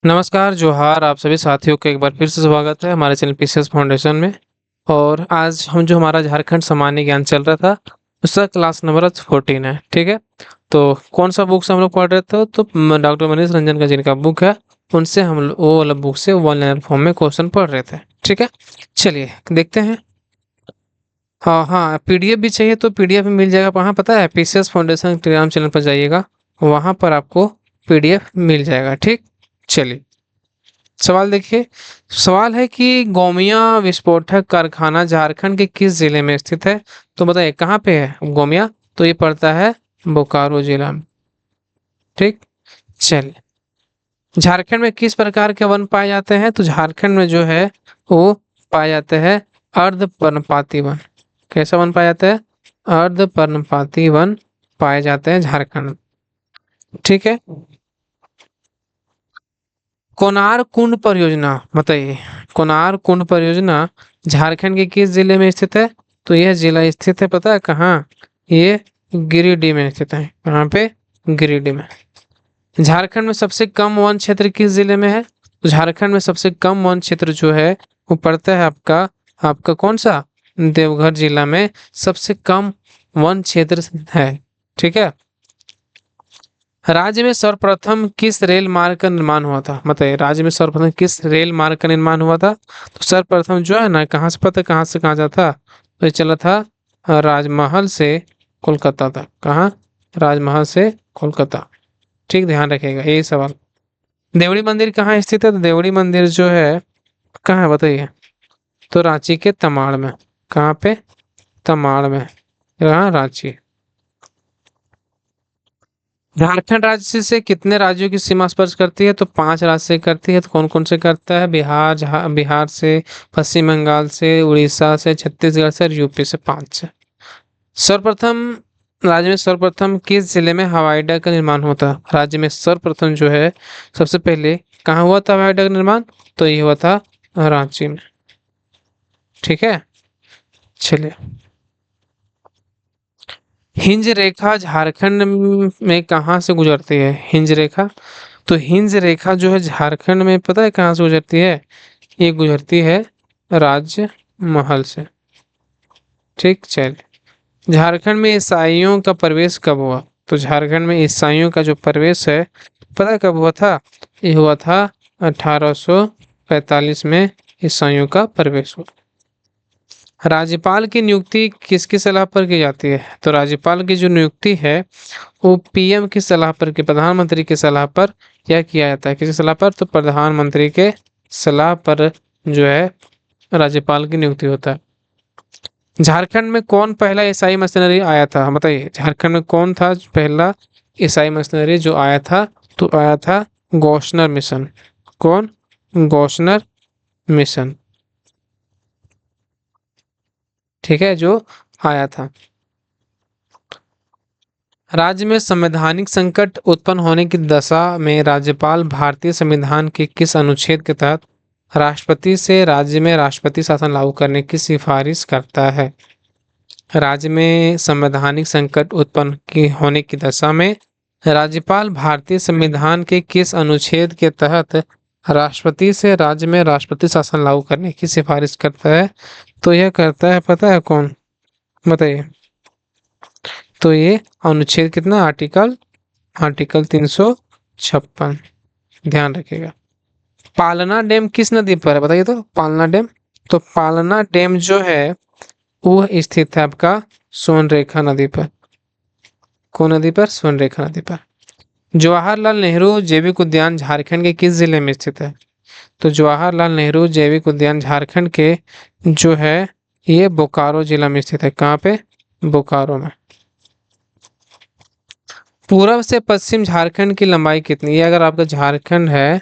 नमस्कार, जोहार आप सभी साथियों का एक बार फिर से स्वागत है हमारे चैनल पीसीएस फाउंडेशन में। और आज हम जो हमारा झारखंड सामान्य ज्ञान चल रहा था, उसका क्लास नंबर आज 14 है, ठीक है? तो कौन सा बुक से हम लोग पढ़ रहे थे? तो डॉक्टर मनीष रंजन का जिनका बुक है, उनसे हम वो वाला बुक से वन लाइनर फॉर्म में क्वेश्चन पढ़ रहे थे, ठीक है? चलिए देखते हैं। हाँ हाँ, पीडीएफ भी चाहिए तो पीडीएफ भी मिल जाएगा। वहाँ पता है, पीसीएस फाउंडेशन टेलीग्राम चैनल पर जाइएगा, वहाँ पर आपको पीडीएफ मिल जाएगा, ठीक? चलिए सवाल देखिए। सवाल है कि गोमिया विस्फोटक कारखाना झारखंड के किस जिले में स्थित है? तो बताइए कहाँ पे है गोमिया? तो ये पड़ता है बोकारो जिला में, ठीक। चलिए, झारखंड में किस प्रकार के वन पाए जाते हैं? तो झारखंड में जो है वो पाए जाते हैं अर्ध पर्णपाती वन। कैसा वन पाए जाते हैं? अर्ध पर्णपाती वन पाए जाते हैं झारखंड में, ठीक है। कोनार कुंड परियोजना बताइए, कोनार कुंड परियोजना झारखंड के किस जिले में स्थित है? तो यह जिला स्थित है, पता है कहाँ? ये गिरिडीह में स्थित है। कहाँ पे? गिरिडीह में। झारखंड में सबसे कम वन क्षेत्र किस जिले में है? तो झारखंड में सबसे कम वन क्षेत्र जो है वो पड़ता है आपका आपका कौन सा? देवघर जिला में सबसे कम वन क्षेत्र है, ठीक है। राज्य में सर्वप्रथम किस रेल मार्ग का निर्माण हुआ था? बताइए, राज्य में सर्वप्रथम किस रेल मार्ग का निर्माण हुआ था? तो सर्वप्रथम जो है ना, कहाँ से पता है कहाँ से कहाँ जाता? तो ये चला था राजमहल से कोलकाता तक। कहाँ? राजमहल से कोलकाता, ठीक, ध्यान रखिएगा यही सवाल। देवड़ी मंदिर कहाँ स्थित है? तो देवड़ी मंदिर जो है कहाँ है बताइए? तो रांची के तमाड़ में। कहाँ पे? तमाड़ में। कहाँ? रांची। झारखंड राज्य से कितने राज्यों की सीमा स्पर्श करती है? तो 5 राज्य से करती है। तो कौन कौन से करता है? बिहार से, पश्चिम बंगाल से, उड़ीसा से, छत्तीसगढ़ से और यूपी से, 5 से। सर्वप्रथम राज्य में सर्वप्रथम किस जिले में हवाई अड्डा का निर्माण होता है? राज्य में सर्वप्रथम जो है सबसे पहले कहाँ हुआ था हवाई अड्डा का निर्माण? तो ये हुआ था रांची में, ठीक है। चलिए, हिंज रेखा झारखंड में कहाँ से गुजरती है? हिंज रेखा, तो हिंज रेखा जो है झारखंड में पता है कहाँ से गुजरती है? ये गुजरती है राजमहल से, ठीक। चलिए, झारखंड में ईसाइयों का प्रवेश कब हुआ? तो झारखंड में ईसाइयों का जो प्रवेश है पता है कब हुआ था? ये हुआ था 1845 में ईसाइयों का प्रवेश हुआ। राज्यपाल की नियुक्ति किसकी सलाह पर की जाती है? तो राज्यपाल की जो नियुक्ति है वो पीएम की सलाह पर, की प्रधानमंत्री की सलाह पर क्या किया जाता है? किसकी सलाह पर? तो प्रधानमंत्री के सलाह पर जो है राज्यपाल की नियुक्ति होता है। झारखंड में कौन पहला ईसाई मिशनरी आया था? बताइए, झारखंड में कौन था पहला ईसाई मिशनरी जो आया था? तो आया था गौशनर मिशन। कौन? गौशनर मिशन, ठीक है, जो आया था। राज्य में संवैधानिक संकट उत्पन्न होने की दशा में राज्यपाल भारतीय संविधान के किस अनुच्छेद के तहत राष्ट्रपति से राज्य में राष्ट्रपति शासन लागू करने की सिफारिश करता है? राज्य में संवैधानिक संकट उत्पन्न की होने की दशा में राज्यपाल भारतीय संविधान के किस अनुच्छेद के तहत राष्ट्रपति से राज्य में राष्ट्रपति शासन लागू करने की सिफारिश करता है? तो यह करता है पता है कौन? बताइए। तो ये अनुच्छेद कितना? आर्टिकल आर्टिकल 356, ध्यान रखिएगा। पालना डैम किस नदी पर है? बताइए तो, पालना डैम। तो पालना डैम जो है वो स्थित है आपका सोनरेखा नदी पर। कौन नदी पर? सोनरेखा नदी पर। जवाहरलाल नेहरू जैविक उद्यान झारखंड के किस जिले में स्थित है? तो जवाहरलाल नेहरू जैविक उद्यान झारखंड के जो है ये बोकारो जिला में स्थित है। कहाँ पे? बोकारो में। पूर्व से पश्चिम झारखंड की लंबाई कितनी है? अगर आपका झारखंड है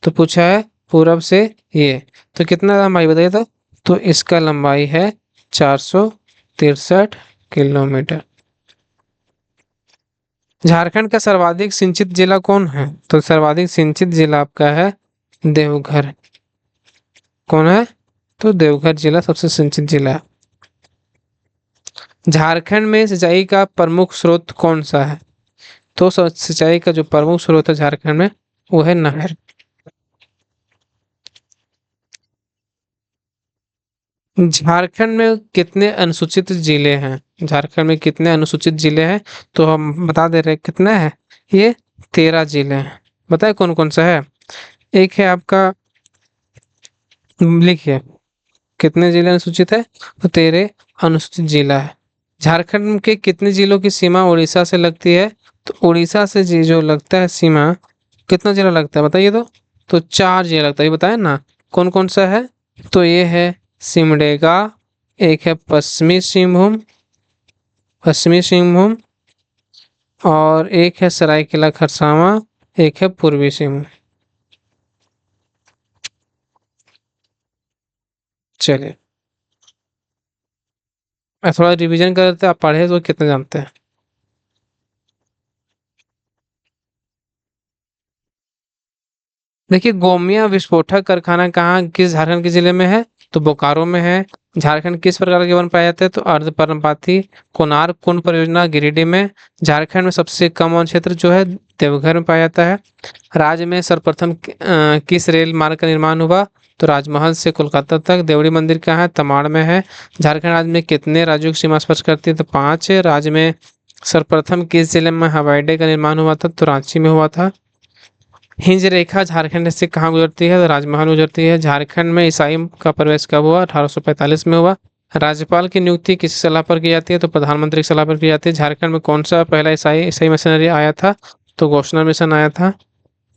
तो पूछा है पूरब से ये, तो कितना लंबाई बताइए तो इसका लंबाई है 463 किलोमीटर। झारखंड का सर्वाधिक सिंचित जिला कौन है? तो सर्वाधिक सिंचित जिला आपका है देवघर। कौन है? तो देवघर जिला सबसे सिंचित जिला है। झारखंड में सिंचाई का प्रमुख स्रोत कौन सा है? तो सिंचाई का जो प्रमुख स्रोत है झारखंड में वो है नहर। झारखंड में कितने अनुसूचित जिले हैं? झारखंड में कितने अनुसूचित जिले हैं? तो हम बता दे रहे हैं कितने हैं। ये 13 जिले हैं। बताए कौन कौन सा है? एक है आपका, लिखिए, कितने जिले अनुसूचित है? तो 13 अनुसूचित जिला है। झारखंड के कितने जिलों की सीमा उड़ीसा से लगती है? तो उड़ीसा से जो लगता है सीमा, कितना जिला लगता है बताइए तो 4 जिला लगता है, ये बताए ना। कौन कौन सा है? तो ये है सिमडेगा, एक है पश्चिमी सिंहभूम और एक है सरायकेला खरसावां, एक है पूर्वी सिंहभूम। चलिए, मैं थोड़ा रिवीजन कर देते, आप पढ़े तो कितना जानते हैं। देखिए, गोमिया विस्फोटक कारखाना कहाँ, किस झारखंड के जिले में है? तो बोकारो में है। झारखंड किस प्रकार के वन पाए जाते हैं? तो अर्धपर्णपाती। कोणार्क कुंड परियोजना गिरिडीह में। झारखंड में सबसे कम वन क्षेत्र जो है देवघर में पाया जाता है। राज्य में सर्वप्रथम किस रेल मार्ग का निर्माण हुआ? तो राजमहल से कोलकाता तक। देवड़ी मंदिर कहाँ है? तमाड़ में है। झारखंड राज्य में कितने राज्यों की सीमा स्पर्श करती है? तो 5 है। राज्य में सर्वप्रथम किस जिले में हवाई अड्डे का निर्माण हुआ था? तो रांची में हुआ था। हिंज रेखा झारखंड से कहाँ गुजरती है? तो राजमहल गुजरती है। झारखंड में ईसाई का प्रवेश कब हुआ? 1845 में हुआ। राज्यपाल की नियुक्ति किस सलाह पर की जाती है? तो प्रधानमंत्री की सलाह पर की जाती है। झारखंड में कौन सा पहला ईसाई ईसाई मिशनरी आया था? तो घोषणा मिशन आया था।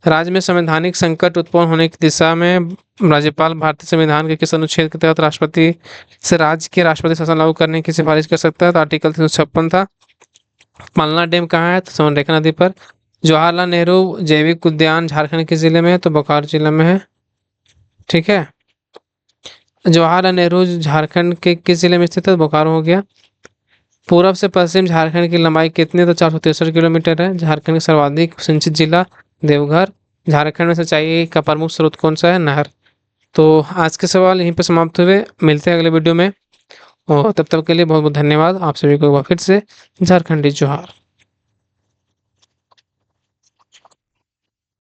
राज्य में संवैधानिक संकट उत्पन्न होने की दिशा में राज्यपाल भारतीय संविधान के किस अनुच्छेद के तहत राष्ट्रपति से राज्य के राष्ट्रपति शासन लागू करने की सिफारिश कर सकता है? तो आर्टिकल 356 था। पलना डैम कहाँ है? तो सोनरेखा नदी पर। जवाहरलाल नेहरू जैविक उद्यान झारखंड के जिले में है? तो बोकारो जिले में है। ठीक है। जवाहरलाल नेहरू झारखंड के किस जिले में स्थित है? बोकारो हो गया। पूर्व से पश्चिम झारखंड की लंबाई कितनी है? तो 463 किलोमीटर है। झारखंड का सर्वाधिक सिंचित जिला देवघर। झारखंड में सिंचाई का प्रमुख स्रोत कौन सा है? नहर। तो आज के सवाल यहीं पर समाप्त हुए। मिलते हैं अगले वीडियो में, और तब तक के लिए बहुत बहुत धन्यवाद। आप सभी को एक बार फिर से झारखंडी जोहार।